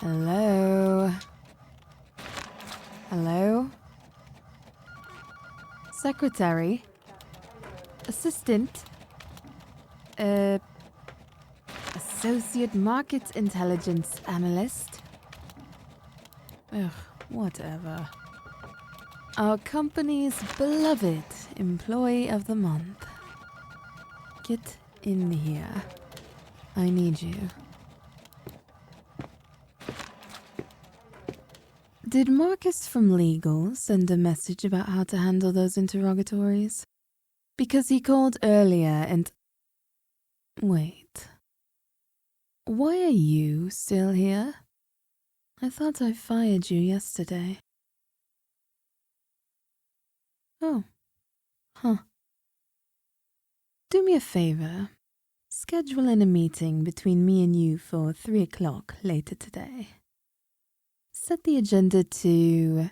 Hello? Hello? Secretary? Assistant? Associate Market Intelligence Analyst? Ugh, whatever. Our company's beloved Employee of the Month. Get in here. I need you. Did Marcus from Legal send a message about how to handle those interrogatories? Because he called earlier and... Wait. Why are you still here? I thought I fired you yesterday. Oh. Huh. Do me a favor. Schedule in a meeting between me and you for 3 o'clock later today. Set the agenda to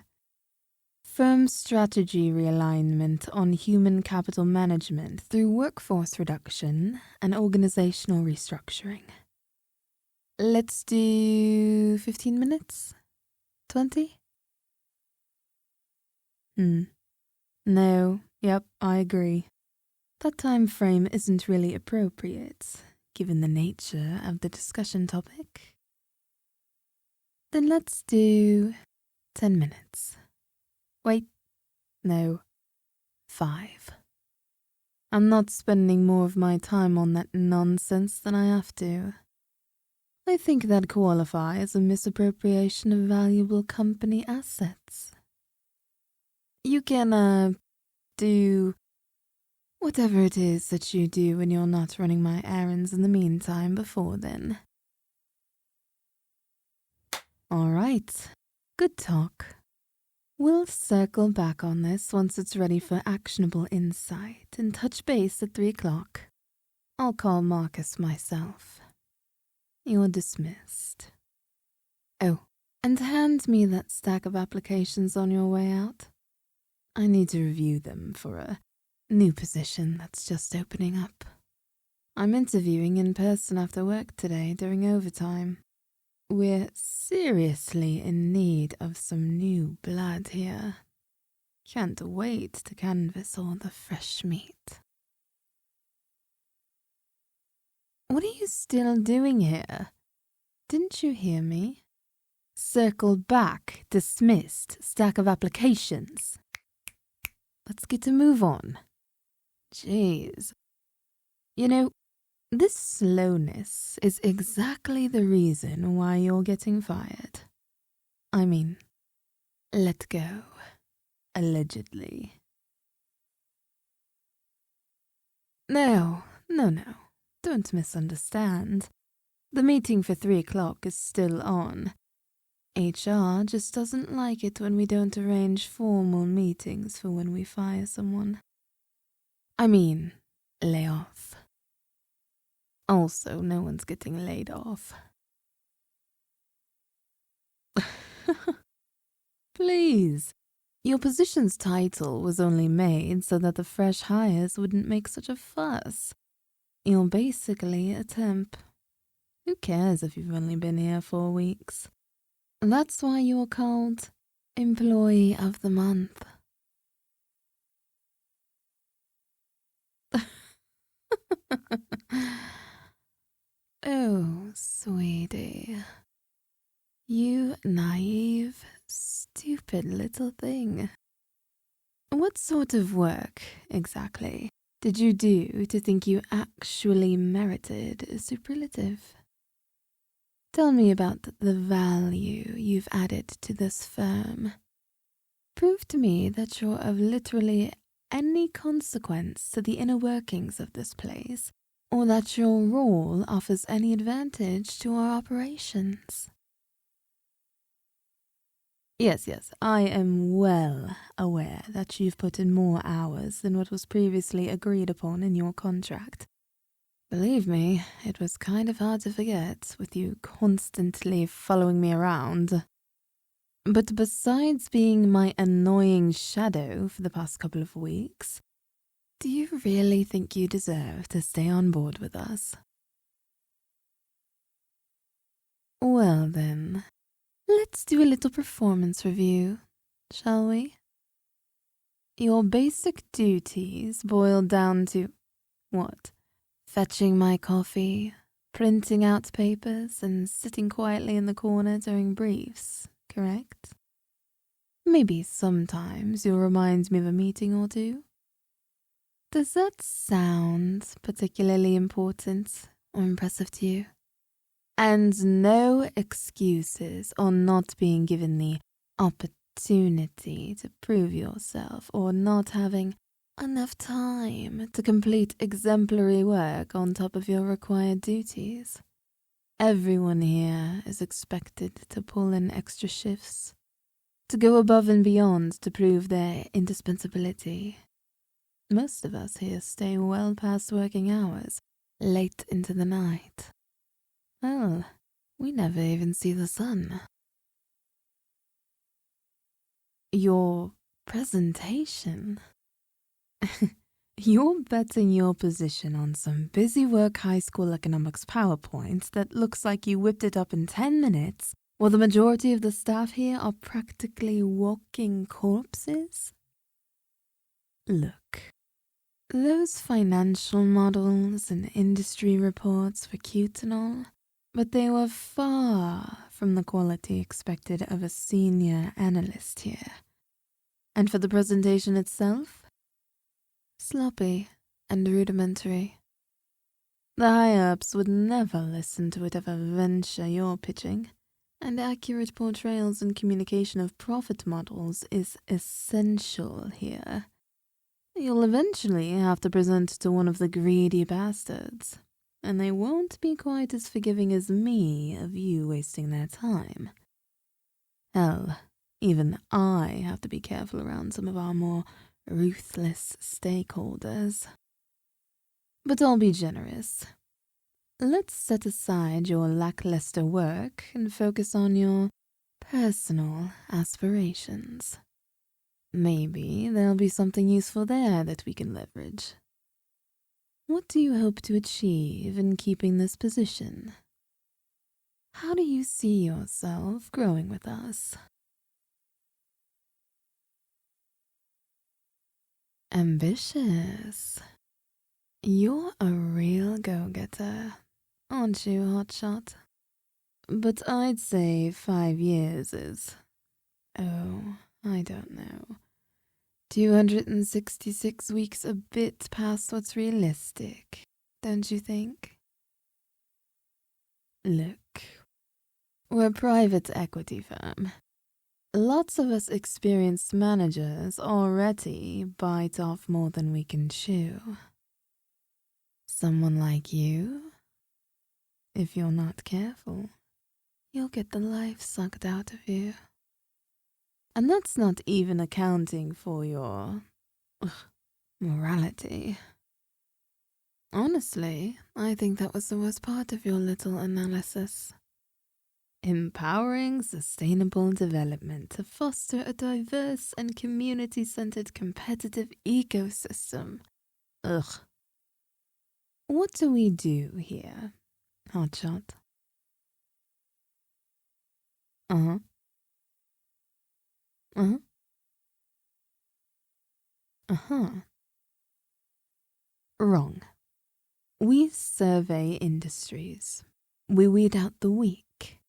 firm strategy realignment on human capital management through workforce reduction and organizational restructuring. Let's do 15 minutes? 20? No, yep, I agree. That time frame isn't really appropriate, given the nature of the discussion topic. Then let's do 10 minutes. Wait, no, 5. I'm not spending more of my time on that nonsense than I have to. I think that qualifies a misappropriation of valuable company assets. You can, do whatever it is that you do when you're not running my errands in the meantime before then. All right, good talk. We'll circle back on this once it's ready for actionable insight and touch base at 3 o'clock. I'll call Marcus myself. You're dismissed. Oh, and hand me that stack of applications on your way out. I need to review them for a new position that's just opening up. I'm interviewing in person after work today during overtime. We're seriously in need of some new blood here. Can't wait to canvass all the fresh meat. What are you still doing here? Didn't you hear me? Circle back, dismissed, stack of applications. Let's get a move on. Jeez. You know, this slowness is exactly the reason why you're getting fired. I mean, let go. Allegedly. No. Don't misunderstand. The meeting for 3 o'clock is still on. HR just doesn't like it when we don't arrange formal meetings for when we fire someone. I mean, lay off. Also, no one's getting laid off. Please. Your position's title was only made so that the fresh hires wouldn't make such a fuss. You're basically a temp. Who cares if you've only been here 4 weeks? That's why you're called Employee of the Month. Oh, sweetie. You naive, stupid little thing. What sort of work, exactly, did you do to think you actually merited a superlative? Tell me about the value you've added to this firm. Prove to me that you're of literally any consequence to the inner workings of this place, or that your role offers any advantage to our operations. Yes, I am well aware that you've put in more hours than what was previously agreed upon in your contract. Believe me, it was kind of hard to forget with you constantly following me around. But besides being my annoying shadow for the past couple of weeks, do you really think you deserve to stay on board with us? Well then, Let's do a little performance review, shall we? Your basic duties boil down to what? Fetching my coffee, printing out papers, and sitting quietly in the corner during briefs, correct? Maybe sometimes you'll remind me of a meeting or two. Does that sound particularly important or impressive to you? And no excuses on not being given the opportunity to prove yourself or not having enough time to complete exemplary work on top of your required duties. Everyone here is expected to pull in extra shifts, to go above and beyond to prove their indispensability. Most of us here stay well past working hours, late into the night. Well, we never even see the sun. Your presentation? You're betting your position on some busy work high school economics PowerPoint that looks like you whipped it up in 10 minutes, while the majority of the staff here are practically walking corpses? Look, those financial models and industry reports were cute and all, but they were far from the quality expected of a senior analyst here. And for the presentation itself, sloppy and rudimentary. The high-ups would never listen to whatever venture you're pitching, and accurate portrayals and communication of profit models is essential here. You'll eventually have to present to one of the greedy bastards, and they won't be quite as forgiving as me of you wasting their time. Hell, even I have to be careful around some of our more ruthless stakeholders. But I'll be generous. Let's set aside your lackluster work and focus on your personal aspirations. Maybe there'll be something useful there that we can leverage. What do you hope to achieve in keeping this position? How do you see yourself growing with us? Ambitious. You're a real go-getter, aren't you, Hotshot? But I'd say 5 years is, I don't know, 266 weeks a bit past what's realistic, don't you think? Look, we're a private equity firm. Lots of us experienced managers already bite off more than we can chew. Someone like you, if you're not careful, you'll get the life sucked out of you. And that's not even accounting for your morality. Honestly, I think that was the worst part of your little analysis. Empowering sustainable development to foster a diverse and community-centered competitive ecosystem. Ugh. What do we do here, Hotshot? Uh-huh. Uh-huh. Uh-huh. Wrong. We survey industries. We weed out the weak.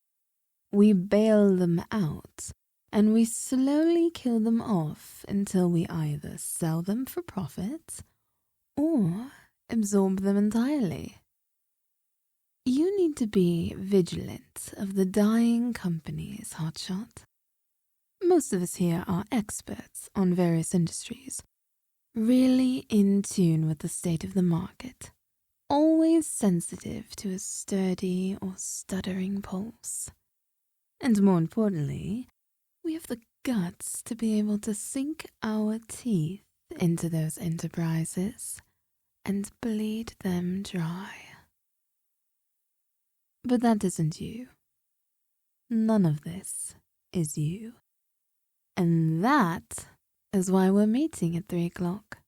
We bail them out, and we slowly kill them off until we either sell them for profit or absorb them entirely. You need to be vigilant of the dying companies, Hotshot. Most of us here are experts on various industries, really in tune with the state of the market, always sensitive to a sturdy or stuttering pulse. And more importantly, we have the guts to be able to sink our teeth into those enterprises and bleed them dry. But that isn't you. None of this is you. And that is why we're meeting at 3 o'clock.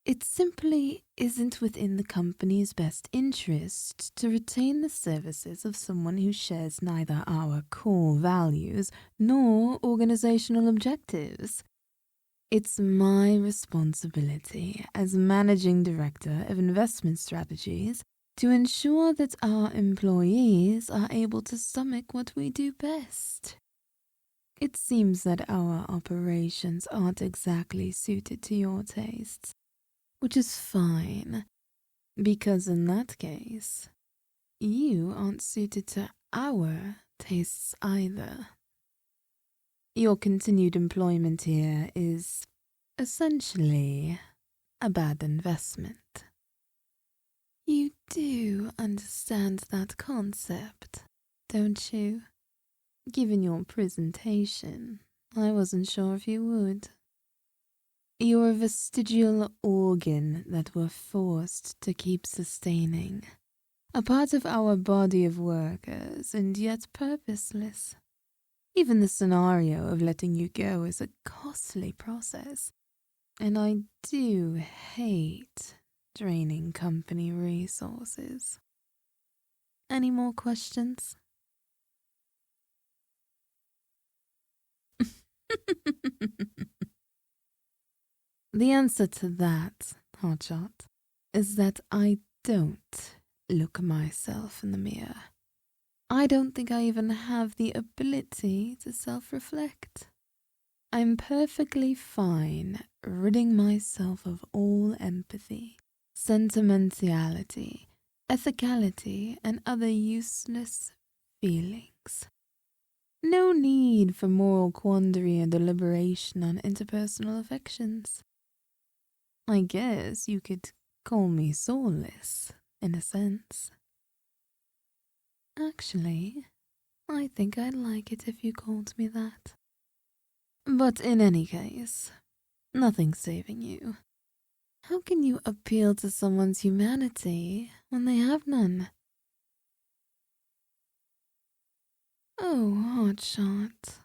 It simply isn't within the company's best interest to retain the services of someone who shares neither our core values nor organizational objectives. It's my responsibility as Managing Director of Investment Strategies to ensure that our employees are able to stomach what we do best. It seems that our operations aren't exactly suited to your tastes, which is fine, because in that case, you aren't suited to our tastes either. Your continued employment here is essentially a bad investment. You do understand that concept, don't you? Given your presentation, I wasn't sure if you would. You're a vestigial organ that we're forced to keep sustaining, a part of our body of workers and yet purposeless. Even the scenario of letting you go is a costly process, and I do hate draining company resources. Any more questions? The answer to that, Hotshot, is that I don't look myself in the mirror. I don't think I even have the ability to self-reflect. I'm perfectly fine ridding myself of all empathy, sentimentality, ethicality, and other useless feelings. No need for moral quandary and deliberation on interpersonal affections. I guess you could call me soulless, in a sense. Actually, I think I'd like it if you called me that. But in any case, nothing's saving you. How can you appeal to someone's humanity when they have none? Oh, Hotshot,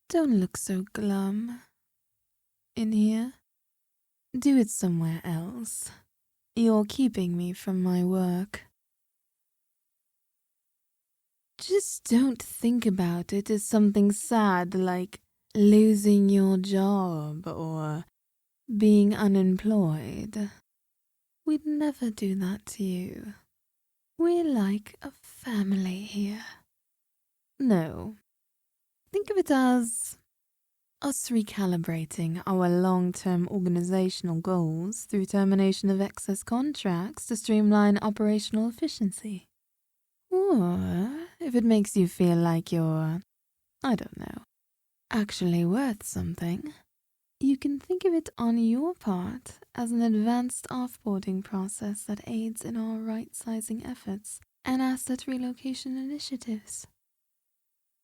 don't look so glum. In here? Do it somewhere else. You're keeping me from my work. Just don't think about it as something sad like losing your job or being unemployed. We'd never do that to you. We're like a family here. No, think of it as us recalibrating our long-term organizational goals through termination of excess contracts to streamline operational efficiency. Or if it makes you feel like you're, I don't know, actually worth something, you can think of it on your part as an advanced offboarding process that aids in our right-sizing efforts and asset relocation initiatives.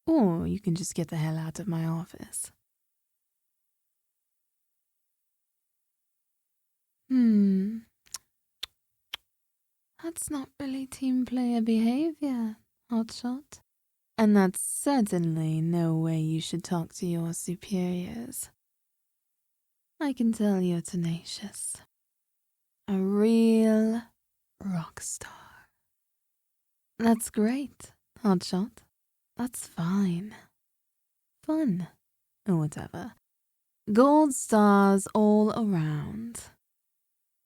Or you can just get the hell out of my office. That's not really team player behavior, Hotshot. And that's certainly no way you should talk to your superiors. I can tell you're tenacious. A real rock star. That's great, Hotshot. That's fine. Fun, or whatever. Gold stars all around.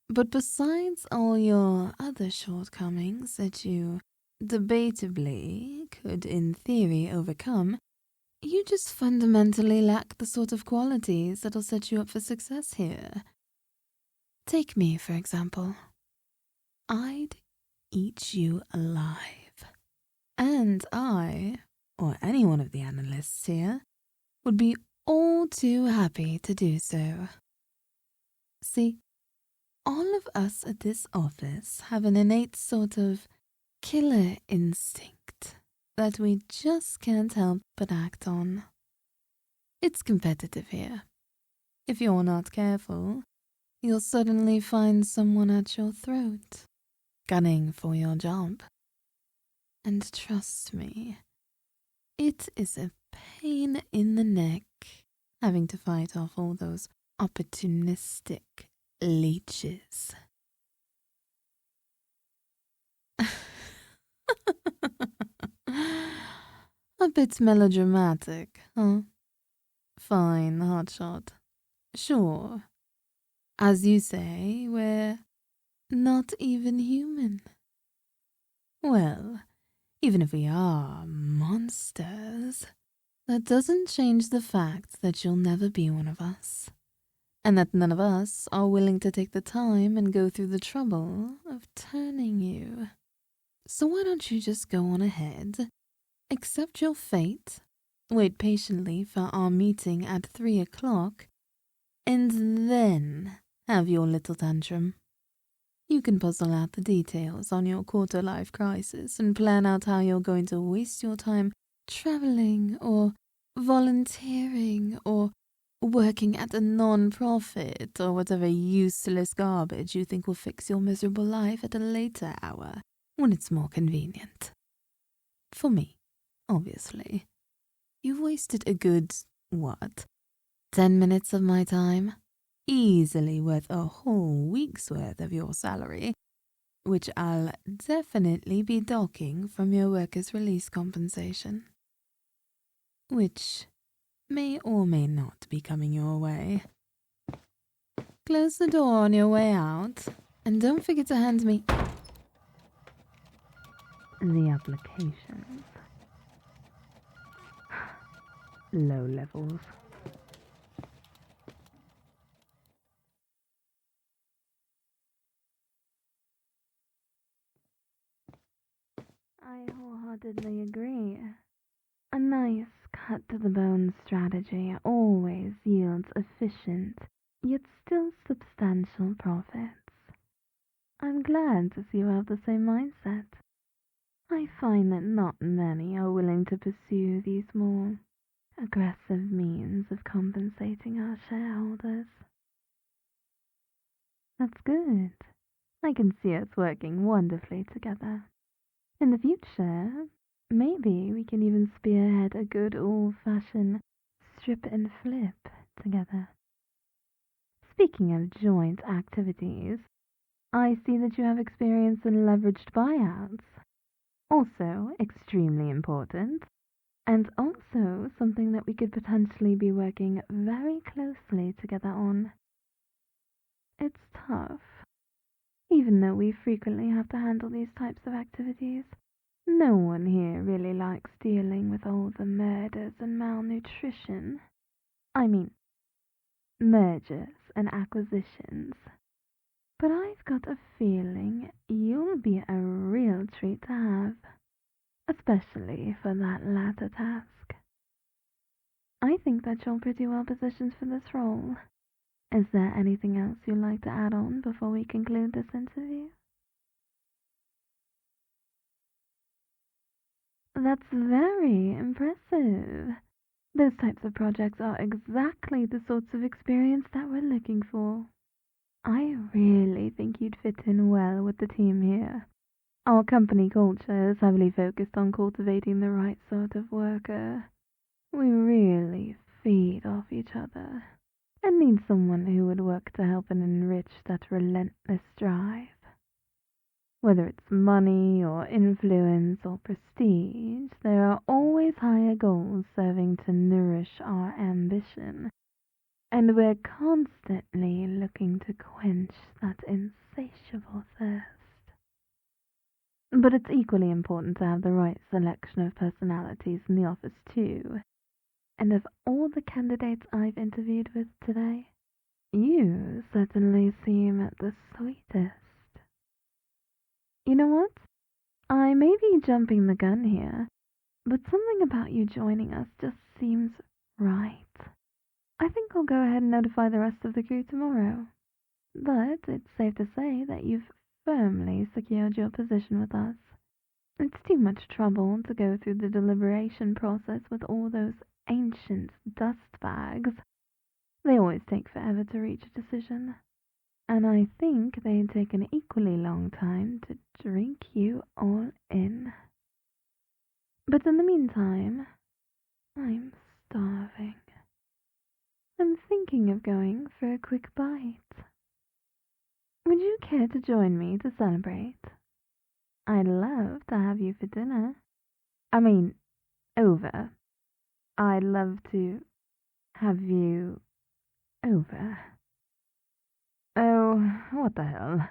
But besides all your other shortcomings that you debatably could in theory overcome, you just fundamentally lack the sort of qualities that'll set you up for success here. Take me, for example. I'd eat you alive. And I, or any one of the analysts here, would be all too happy to do so. See, all of us at this office have an innate sort of killer instinct that we just can't help but act on. It's competitive here. If you're not careful, you'll suddenly find someone at your throat, gunning for your job. And trust me, it is a pain in the neck having to fight off all those opportunistic leeches. bit melodramatic, huh? Fine, hotshot. Sure. As you say, we're not even human. Well, even if we are monsters, that doesn't change the fact that you'll never be one of us, and that none of us are willing to take the time and go through the trouble of turning you. So why don't you just go on ahead, accept your fate, wait patiently for our meeting at 3 o'clock, and then have your little tantrum. You can puzzle out the details on your quarter-life crisis and plan out how you're going to waste your time traveling or volunteering or working at a non-profit or whatever useless garbage you think will fix your miserable life at a later hour when it's more convenient. For me, obviously. You've wasted a good, 10 minutes of my time? Easily worth a whole week's worth of your salary, which I'll definitely be docking from your workers' release compensation. Which may or may not be coming your way. Close the door on your way out, and don't forget to hand me the applications. Low levels. I wholeheartedly agree. A nice cut-to-the-bone strategy always yields efficient, yet still substantial profits. I'm glad to see you have the same mindset. I find that not many are willing to pursue these more aggressive means of compensating our shareholders. That's good. I can see us working wonderfully together. In the future, maybe we can even spearhead a good old-fashioned strip and flip together. Speaking of joint activities, I see that you have experience in leveraged buyouts. Also extremely important, and also something that we could potentially be working very closely together on. It's tough. Even though we frequently have to handle these types of activities, no one here really likes dealing with all the murders and malnutrition. I mean, mergers and acquisitions. But I've got a feeling you'll be a real treat to have, especially for that latter task. I think that you're pretty well positioned for this role. Is there anything else you'd like to add on before we conclude this interview? That's very impressive. Those types of projects are exactly the sorts of experience that we're looking for. I really think you'd fit in well with the team here. Our company culture is heavily focused on cultivating the right sort of worker. We really feed off each other and need someone who would work to help and enrich that relentless drive. Whether it's money or influence or prestige, there are always higher goals serving to nourish our ambition, and we're constantly looking to quench that insatiable thirst. But it's equally important to have the right selection of personalities in the office too. And of all the candidates I've interviewed with today, you certainly seem the sweetest. You know what? I may be jumping the gun here, but something about you joining us just seems right. I think I'll go ahead and notify the rest of the crew tomorrow. But it's safe to say that you've firmly secured your position with us. It's too much trouble to go through the deliberation process with all those ancient dust bags. They always take forever to reach a decision. And I think they'd take an equally long time to drink you all in. But in the meantime, I'm starving. I'm thinking of going for a quick bite. Would you care to join me to celebrate? I'd love to have you for dinner. I mean, Over. I'd love to have you over. Oh, what the hell?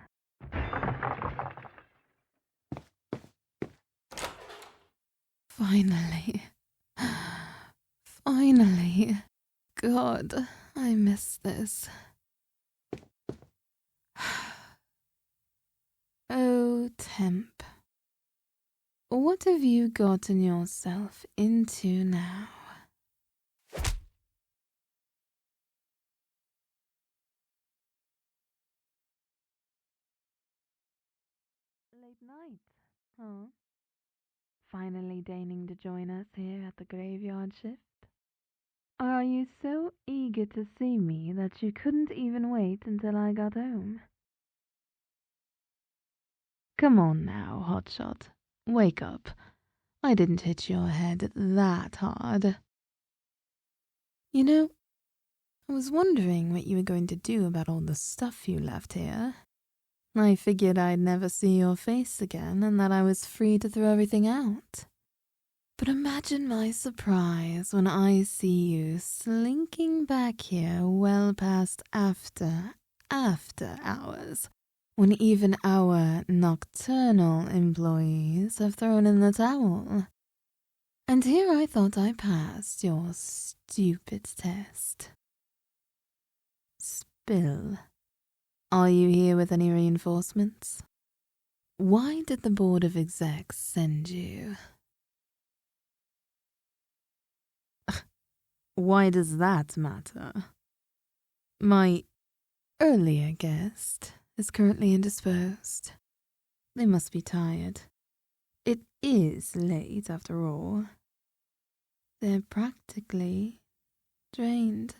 Finally. Finally. God, I miss this. Oh, Temp. What have you gotten yourself into now? Late night, huh? Finally deigning to join us here at the graveyard shift? Are you so eager to see me that you couldn't even wait until I got home? Come on now, Hotshot. Wake up. I didn't hit your head that hard. You know, I was wondering what you were going to do about all the stuff you left here. I figured I'd never see your face again and that I was free to throw everything out. But imagine my surprise when I see you slinking back here well past after hours, when even our nocturnal employees have thrown in the towel. And here I thought I passed your stupid test. Spill. Are you here with any reinforcements? Why did the board of execs send you? Why does that matter? My earlier guest is currently indisposed. They must be tired. It is late after all. They're practically drained.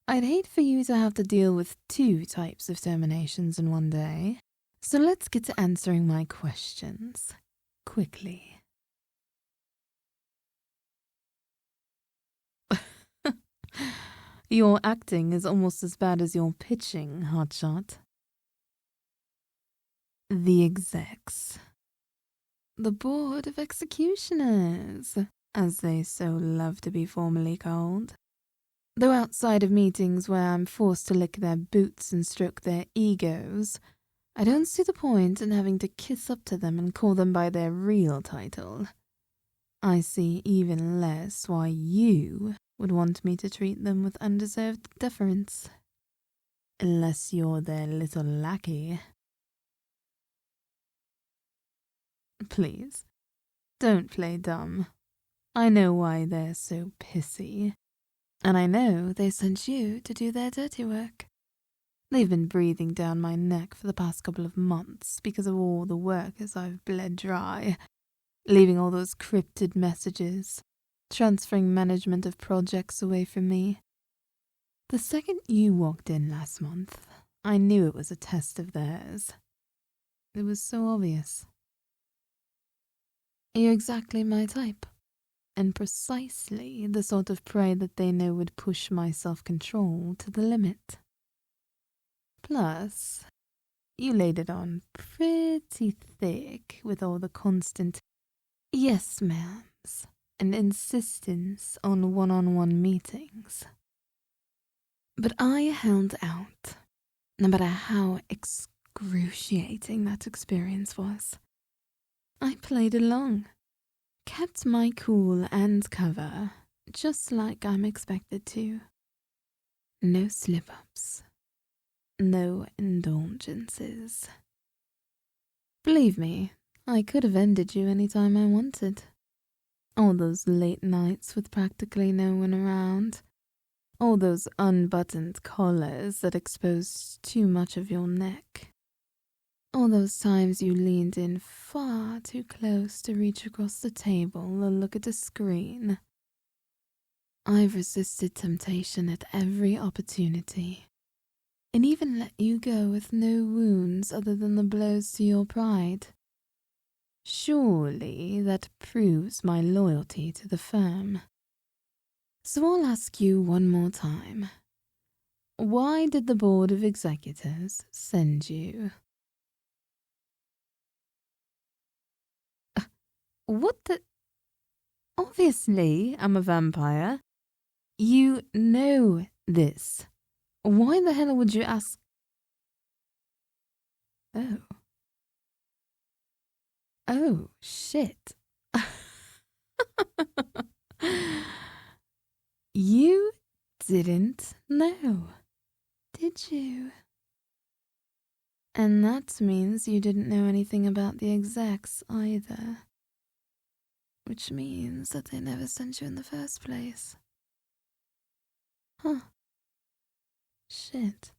I'd hate for you to have to deal with 2 types of terminations in one day, so let's get to answering my questions quickly. Your acting is almost as bad as your pitching, Hotshot. The execs. The Board of Executioners, as they so love to be formally called. Though outside of meetings where I'm forced to lick their boots and stroke their egos, I don't see the point in having to kiss up to them and call them by their real title. I see even less why you would want me to treat them with undeserved deference. Unless you're their little lackey. Please, don't play dumb. I know why they're so pissy. And I know they sent you to do their dirty work. They've been breathing down my neck for the past couple of months because of all the workers I've bled dry, leaving all those cryptid messages, transferring management of projects away from me. The second you walked in last month, I knew it was a test of theirs. It was so obvious. You're exactly my type, and precisely the sort of prey that they know would push my self-control to the limit. Plus, you laid it on pretty thick with all the constant yes ma'ams and insistence on one-on-one meetings. But I held out, no matter how excruciating that experience was. I played along, kept my cool and cover, just like I'm expected to. No slip-ups. No indulgences. Believe me, I could have ended you any time I wanted. All those late nights with practically no one around. All those unbuttoned collars that exposed too much of your neck. All those times you leaned in far too close to reach across the table or look at a screen. I've resisted temptation at every opportunity, and even let you go with no wounds other than the blows to your pride. Surely that proves my loyalty to the firm. So I'll ask you one more time. Why did the Board of Executors send you? What the? Obviously, I'm a vampire. You know this. Why the hell would you ask? Oh. Oh, shit. You didn't know, did you? And that means you didn't know anything about the execs either. Which means that they never sent you in the first place. Huh. Shit.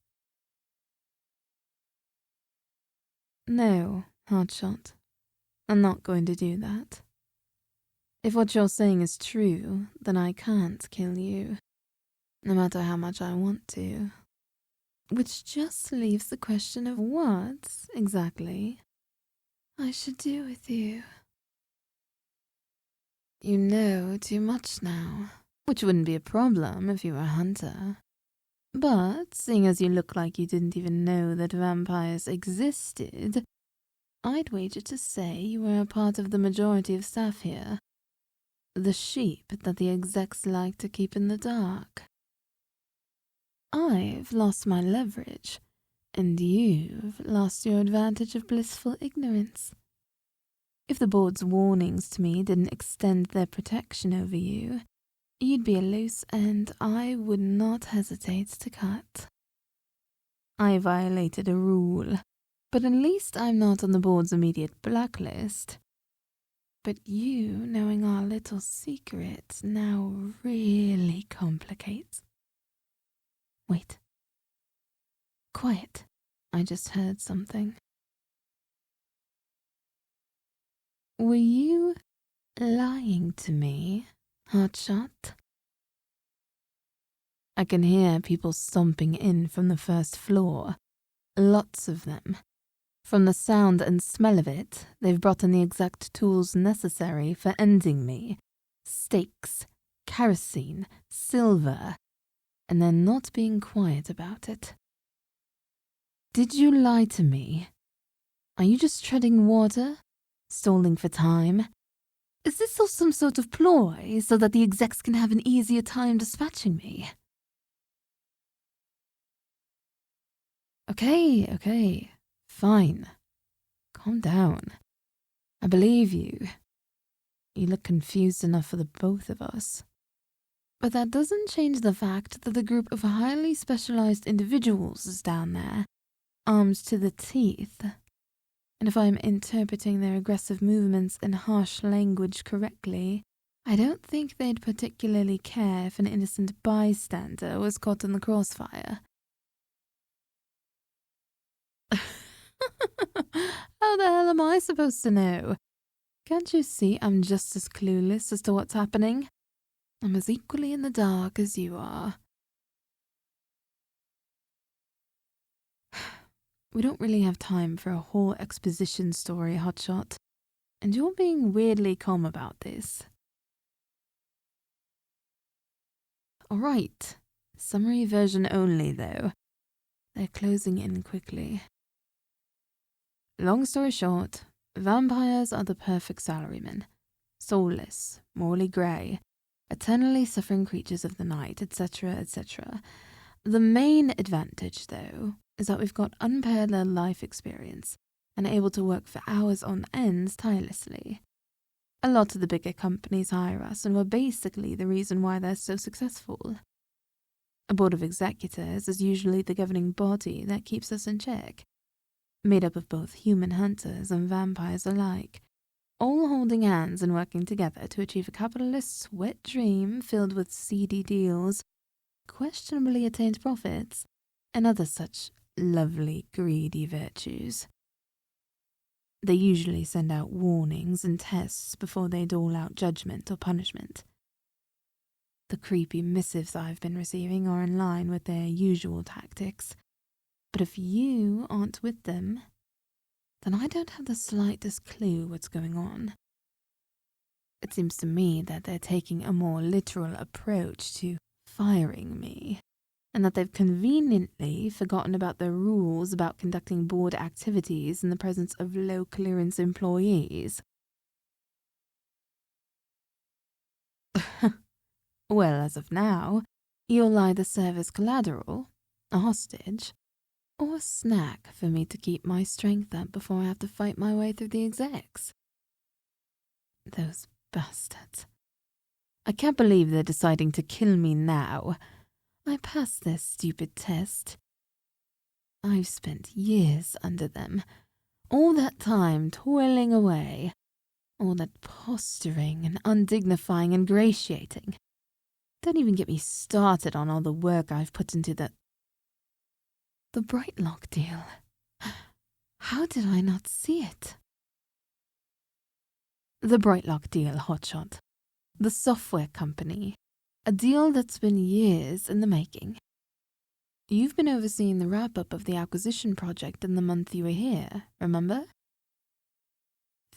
No, Hardshot. I'm not going to do that. If what you're saying is true, then I can't kill you, no matter how much I want to. Which just leaves the question of what, exactly, I should do with you. You know too much now, which wouldn't be a problem if you were a hunter. But, seeing as you look like you didn't even know that vampires existed, I'd wager to say you were a part of the majority of staff here. The sheep that the execs like to keep in the dark. I've lost my leverage, and you've lost your advantage of blissful ignorance. If the board's warnings to me didn't extend their protection over you, you'd be a loose end I would not hesitate to cut. I violated a rule, but at least I'm not on the board's immediate blacklist. But you knowing our little secret now really complicates. Wait. Quiet. I just heard something. Were you lying to me, Hotshot? I can hear people stomping in from the first floor. Lots of them. From the sound and smell of it, they've brought in the exact tools necessary for ending me. Stakes, kerosene, silver, and they're not being quiet about it. Did you lie to me? Are you just treading water? Stalling for time? Is this all some sort of ploy so that the execs can have an easier time dispatching me? Okay, fine. Calm down. I believe you. You look confused enough for the both of us. But that doesn't change the fact that the group of highly specialized individuals is down there, armed to the teeth. And if I'm interpreting their aggressive movements and harsh language correctly, I don't think they'd particularly care if an innocent bystander was caught in the crossfire. How the hell am I supposed to know? Can't you see I'm just as clueless as to what's happening? I'm as equally in the dark as you are. We don't really have time for a whole exposition story, Hotshot. And you're being weirdly calm about this. Alright. Summary version only, though. They're closing in quickly. Long story short, vampires are the perfect salarymen. Soulless, morally grey, eternally suffering creatures of the night, etc., etc. The main advantage, though, is that we've got unparalleled life experience and are able to work for hours on end tirelessly. A lot of the bigger companies hire us, and we're basically the reason why they're so successful. A board of executors is usually the governing body that keeps us in check, made up of both human hunters and vampires alike, all holding hands and working together to achieve a capitalist's wet dream filled with seedy deals, questionably attained profits, and other such lovely greedy virtues. They usually send out warnings and tests before they dole out judgment or punishment. The creepy missives I've been receiving are in line with their usual tactics, but if you aren't with them, then I don't have the slightest clue what's going on. It seems to me that they're taking a more literal approach to firing me, and that they've conveniently forgotten about the rules about conducting board activities in the presence of low-clearance employees. Well, as of now, you'll either serve as collateral, a hostage, or a snack for me to keep my strength up before I have to fight my way through the execs. Those bastards. I can't believe they're deciding to kill me now. I passed their stupid test. I've spent years under them, all that time toiling away, all that posturing and undignifying and ingratiating. Don't even get me started on all the work I've put into the Brightlock deal. How did I not see it? The Brightlock deal, Hotshot. The software company. A deal that's been years in the making. You've been overseeing the wrap-up of the acquisition project in the month you were here, remember?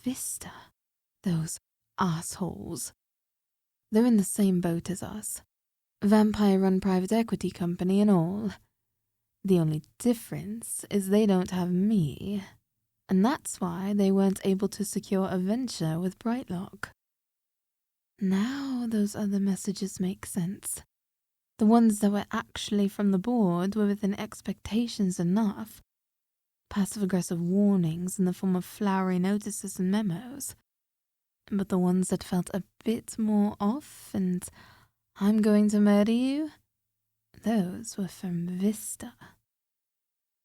Vista. Those assholes. They're in the same boat as us. Vampire-run private equity company and all. The only difference is they don't have me, and that's why they weren't able to secure a venture with Brightlock. Now those other messages make sense. The ones that were actually from the board were within expectations enough. Passive-aggressive warnings in the form of flowery notices and memos. But the ones that felt a bit more off and I'm going to murder you, those were from Vista.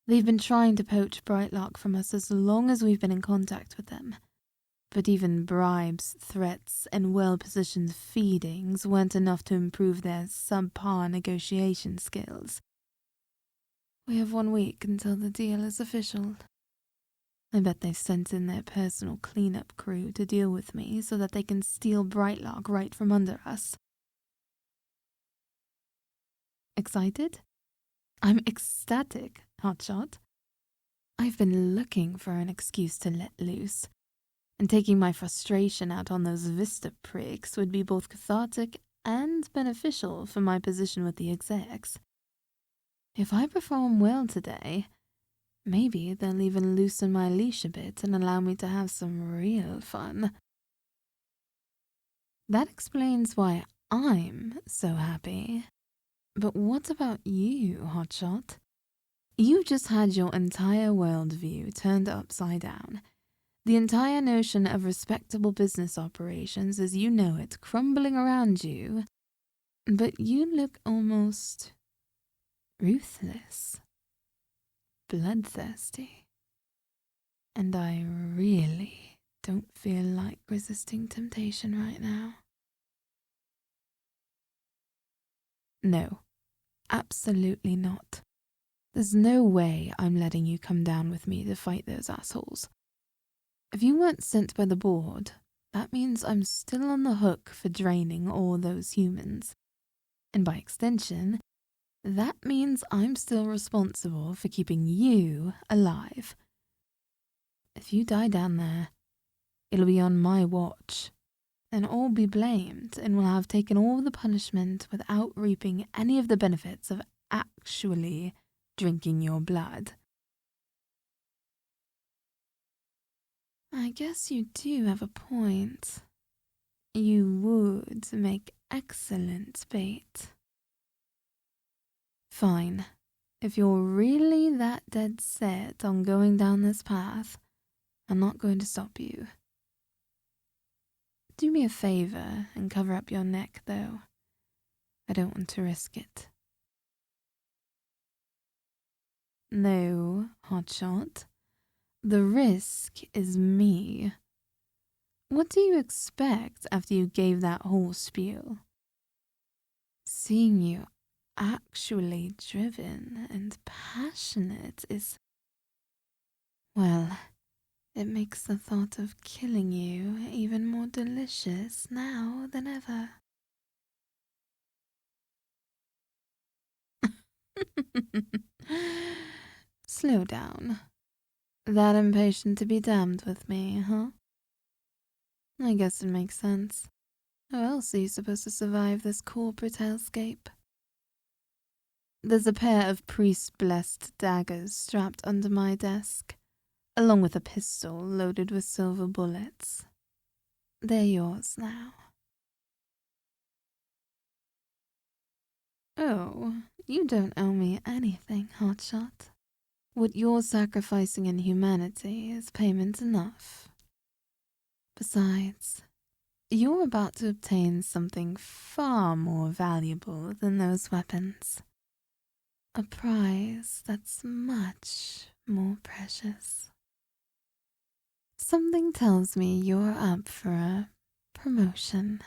They've been trying to poach Brightlock from us as long as we've been in contact with them. But even bribes, threats, and well-positioned feedings weren't enough to improve their subpar negotiation skills. We have 1 week until the deal is official. I bet they've sent in their personal cleanup crew to deal with me so that they can steal Brightlock right from under us. Excited? I'm ecstatic, Hotshot. I've been looking for an excuse to let loose, and taking my frustration out on those Vista pricks would be both cathartic and beneficial for my position with the execs. If I perform well today, maybe they'll even loosen my leash a bit and allow me to have some real fun. That explains why I'm so happy. But what about you, Hotshot? You've just had your entire worldview turned upside down. The entire notion of respectable business operations as you know it crumbling around you. But you look almost ruthless, bloodthirsty. And I really don't feel like resisting temptation right now. No, absolutely not. There's no way I'm letting you come down with me to fight those assholes. If you weren't sent by the board, that means I'm still on the hook for draining all those humans. And by extension, that means I'm still responsible for keeping you alive. If you die down there, it'll be on my watch, and all be blamed and will have taken all the punishment without reaping any of the benefits of actually drinking your blood. I guess you do have a point. You would make excellent bait. Fine. If you're really that dead set on going down this path, I'm not going to stop you. Do me a favor and cover up your neck, though. I don't want to risk it. No, Hotshot. The risk is me. What do you expect after you gave that whole spiel? Seeing you actually driven and passionate is... well, it makes the thought of killing you even more delicious now than ever. Slow down. That impatient to be damned with me, huh? I guess it makes sense. How else are you supposed to survive this corporate hellscape? There's a pair of priest-blessed daggers strapped under my desk, along with a pistol loaded with silver bullets. They're yours now. Oh, you don't owe me anything, Hotshot. What you're sacrificing in humanity is payment enough. Besides, you're about to obtain something far more valuable than those weapons. A prize that's much more precious. Something tells me you're up for a promotion.